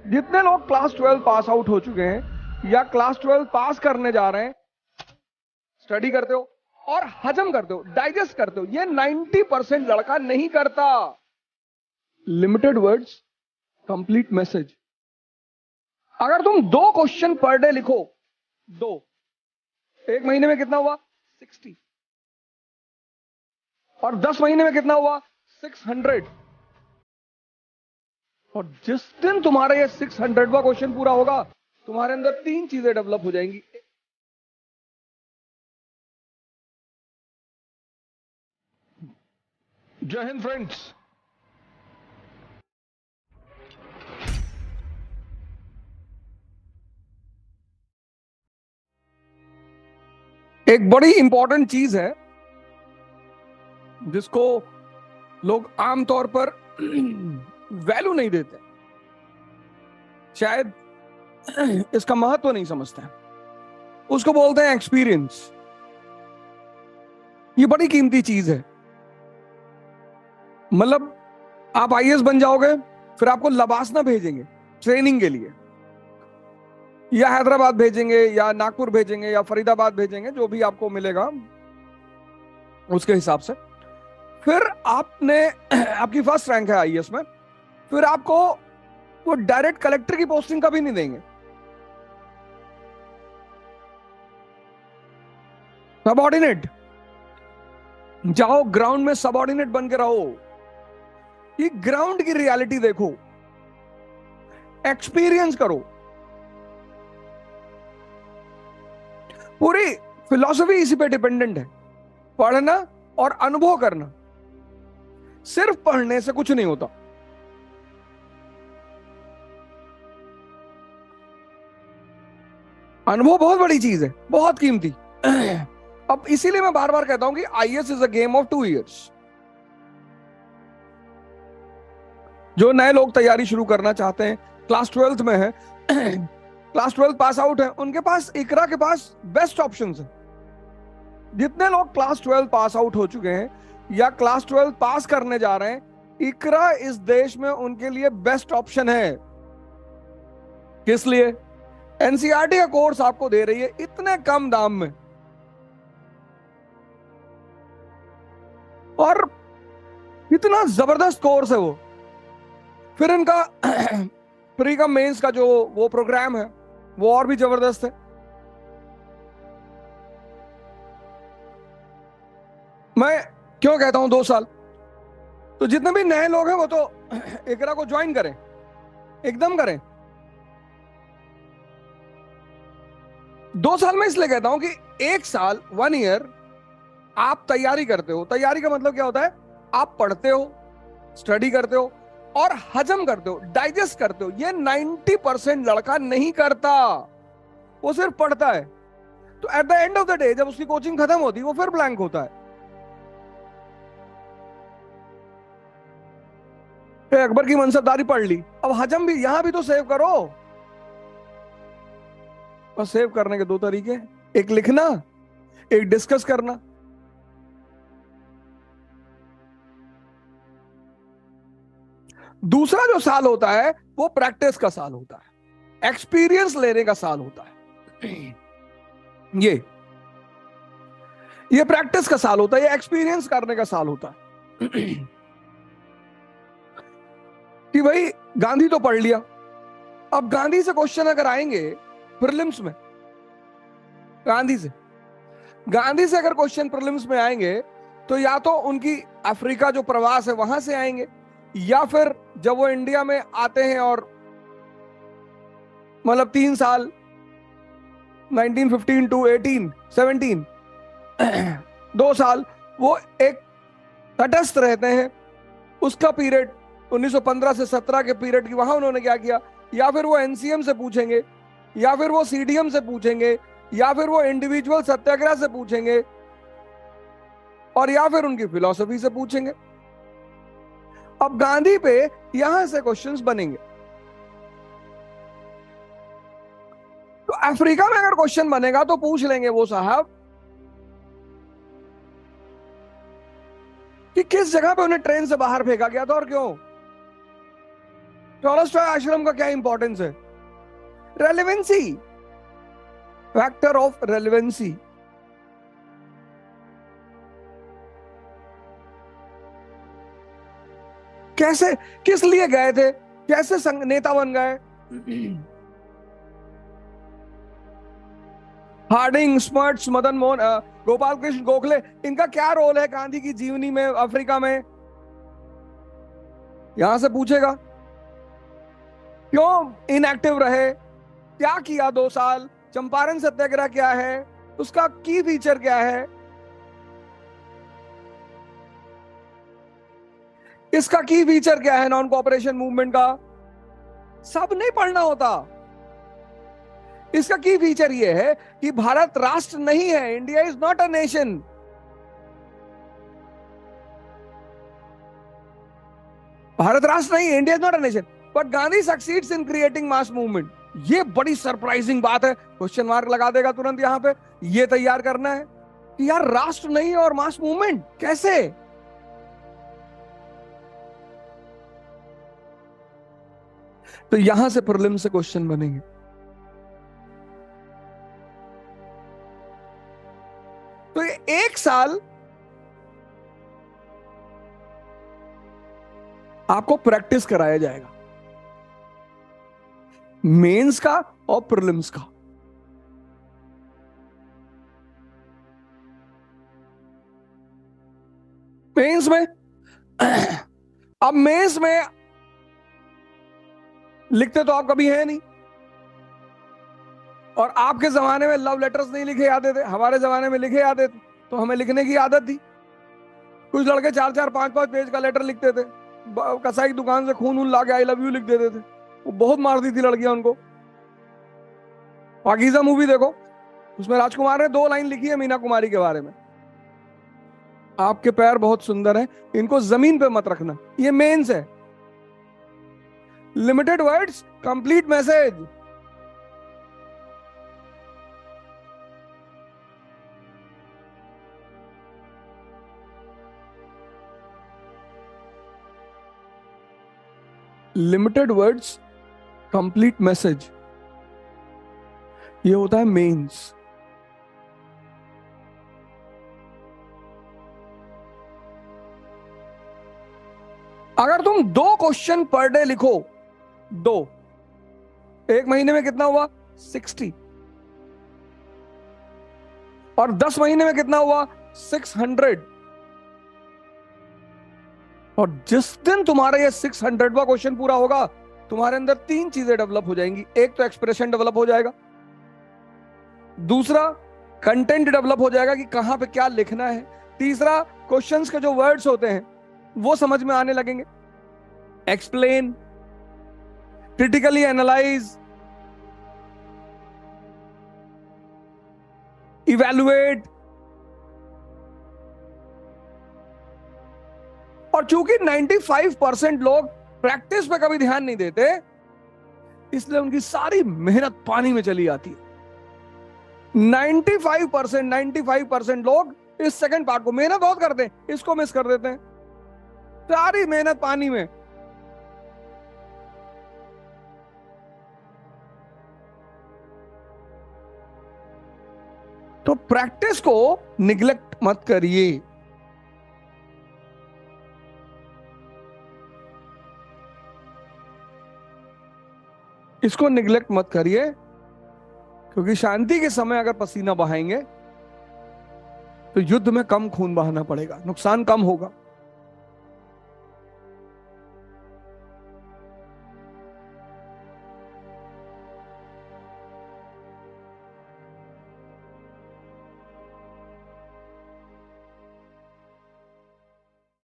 जितने लोग class 12 pass out हो चुके हैं या क्लास 12 पास करने जा रहे हैं, स्टडी करते हो और हजम करते हो, डाइजेस्ट करते हो, ये 90% लड़का नहीं करता। Limited words, complete message. अगर तुम 2 क्वेश्चन पर डे लिखो, 2, एक महीने में कितना हुआ? 60। और 10 महीने में कितना हुआ? 600। और जिस दिन तुम्हारा ये 600वां क्वेश्चन पूरा होगा, तुम्हारे अंदर 3 चीजें डेवलप हो जाएंगी। जय हिंद फ्रेंड्स। एक बड़ी इंपॉर्टेंट चीज है जिसको लोग आमतौर पर वैल्यू नहीं देते, शायद इसका महत्व नहीं समझते हैं। उसको बोलते हैं एक्सपीरियंस। ये बड़ी कीमती चीज है। मतलब आप आईएएस बन जाओगे, फिर आपको लबासना भेजेंगे ट्रेनिंग के लिए, या हैदराबाद भेजेंगे या नागपुर भेजेंगे या फरीदाबाद भेजेंगे, जो भी आपको मिलेगा उसके हिसाब से। फिर आपने आपकी फर्स्ट रैंक है आईएएस में, फिर आपको वो डायरेक्ट कलेक्टर की पोस्टिंग कभी नहीं देंगे। सबऑर्डिनेट, जाओ ग्राउंड में सबऑर्डिनेट बन के रहो। ये ग्राउंड की रियलिटी देखो, एक्सपीरियंस करो। पूरी फिलॉसफी इसी पे डिपेंडेंट है, पढ़ना और अनुभव करना। सिर्फ पढ़ने से कुछ नहीं होता। अनुभव बहुत बड़ी चीज है, बहुत कीमती। अब इसीलिए मैं बार बार कहता हूं कि IAS is a game of 2 years. जो नए लोग तैयारी शुरू करना चाहते हैं, क्लास 12th में है, क्लास 12 पास आउट है, उनके पास इकरा के पास बेस्ट ऑप्शंस है। जितने लोग क्लास 12 पास आउट हो चुके हैं या क्लास 12 पास करने जा रहे हैं, इकरा इस देश में उनके लिए बेस्ट ऑप्शन है। किस लिए? एनसीईआरटी का कोर्स आपको दे रही है इतने कम दाम में, और इतना जबरदस्त कोर्स है वो। फिर इनका प्री का मेंस का जो वो प्रोग्राम है, वो और भी जबरदस्त है। मैं क्यों कहता हूं 2 साल? तो जितने भी नए लोग हैं वो तो इकरा को ज्वाइन करें, एकदम करें। 2 साल में इसलिए कहता हूं कि 1 साल, 1 ईयर आप तैयारी करते हो। तैयारी का मतलब क्या होता है? आप पढ़ते हो, स्टडी करते हो और हजम करते हो, डाइजेस्ट करते हो। ये 90% लड़का नहीं करता, वो सिर्फ पढ़ता है। तो at the end of the day जब उसकी कोचिंग खत्म होती है, वो फिर ब्लैंक होता है। अकबर की मनसबदारी पढ़ ली, अब हजम भी, यहां भी तो सेव करो। और सेव करने के 2 तरीके, एक लिखना, एक डिस्कस करना। दूसरा जो साल होता है वो प्रैक्टिस का साल होता है, एक्सपीरियंस लेने का साल होता है। ये प्रैक्टिस का साल होता है, ये एक्सपीरियंस करने का साल होता है। कि भाई गांधी तो पढ़ लिया, अब गांधी से क्वेश्चन अगर आएंगे प्रीलिम्स में, गांधी से अगर क्वेश्चन प्रीलिम्स में आएंगे, तो या तो उनकी अफ्रीका जो प्रवास है वहां से आएंगे, या फिर जब वो इंडिया में आते हैं और मतलब 3 साल 1915 टू 1817 2 साल वो एक तटस्थ रहते हैं। उसका पीरियड 1915 से 17 के पीरियड की, वहां उन्होंने क्या किया, या फिर वो एनसीएम से पूछेंगे, या फिर वो सीडीएम से पूछेंगे, या फिर वो इंडिविजुअल सत्याग्रह से पूछेंगे, और या फिर उनकी फिलॉसफी से पूछेंगे। अब गांधी पे यहां से क्वेश्चंस बनेंगे। तो अफ्रीका में अगर क्वेश्चन बनेगा तो पूछ लेंगे वो साहब कि किस जगह पे उन्हें ट्रेन से बाहर फेंका गया था और क्यों। टॉलस्टॉय आश्रम का क्या इंपॉर्टेंस है? Relevancy, factor of relevancy. कैसे, किस लिए गए थे, कैसे नेता बन गए? हार्डिंग, स्मर्ट्स, मदन मोहन, गोपाल कृष्ण गोखले, इनका क्या रोल है गांधी की जीवनी में अफ्रीका में? यहां से पूछेगा। क्यों इनएक्टिव रहे, क्या किया 2 साल? चंपारण सत्याग्रह क्या है, उसका की फीचर क्या है? इसका की फीचर क्या है नॉन कोऑपरेशन मूवमेंट का? सब नहीं पढ़ना होता। इसका की फीचर ये है कि भारत राष्ट्र नहीं है, India is not a nation. Bharat राष्ट्र नहीं है, India is not a nation, but Gandhi succeeds in creating mass movement. ये बड़ी सरप्राइजिंग बात है, क्वेश्चन मार्क लगा देगा तुरंत यहां पे। ये तैयार करना है कि यार राष्ट्र नहीं है और मास मूवमेंट कैसे? तो यहां से प्रीलिम्स से क्वेश्चन बनेंगे। तो ये 1 साल आपको प्रैक्टिस कराया जाएगा, मेंस का और प्रीलिम्स का। मेंस में अब मेंस में लिखते तो आप कभी हैं नहीं, और आपके जमाने में लव लेटर्स नहीं लिखे आते थे, हमारे जमाने में लिखे आते थे, तो हमें लिखने की आदत थी। कुछ लड़के 4-4, 5-5 पेज का लेटर लिखते थे, कसाई की दुकान से खून ऊन ला के आई लव यू लिख देते थे, वो बहुत मारती थी लड़कियां उनको। पाकीज़ा मूवी देखो, उसमें राजकुमार ने 2 लाइन लिखी है मीना कुमारी के बारे में, आपके पैर बहुत सुंदर हैं, इनको जमीन पे मत रखना। ये मेंस है। Limited words, complete message. Limited words, complete message, ये होता है मेंस। अगर तुम 2 क्वेश्चन पर डे लिखो, 2, 1 महीने में कितना हुआ? 60। और 10 महीने में कितना हुआ? 600। और जिस दिन तुम्हारा ये 600वां क्वेश्चन पूरा होगा, तुम्हारे अंदर 3 चीजें डेवलप हो जाएंगी। एक तो एक्सप्रेशन डेवलप हो जाएगा, दूसरा कंटेंट डेवलप हो जाएगा कि कहां पे क्या लिखना है, तीसरा क्वेश्चंस के जो वर्ड्स होते हैं वो समझ में आने लगेंगे। Explain, critically analyse, evaluate. और चूंकि 95% लोग प्रैक्टिस पे कभी ध्यान नहीं देते, इसलिए उनकी सारी मेहनत पानी में चली जाती है। 95% लोग इस सेकंड पार्ट को मेहनत बहुत करते हैं, इसको मिस कर देते हैं, सारी मेहनत पानी में। तो प्रैक्टिस को निग्लेक्ट मत करिए। इसको निग्लेक्ट मत करिए, क्योंकि शांति के समय अगर पसीना बहाएंगे तो युद्ध में कम खून बहाना पड़ेगा, नुकसान कम होगा।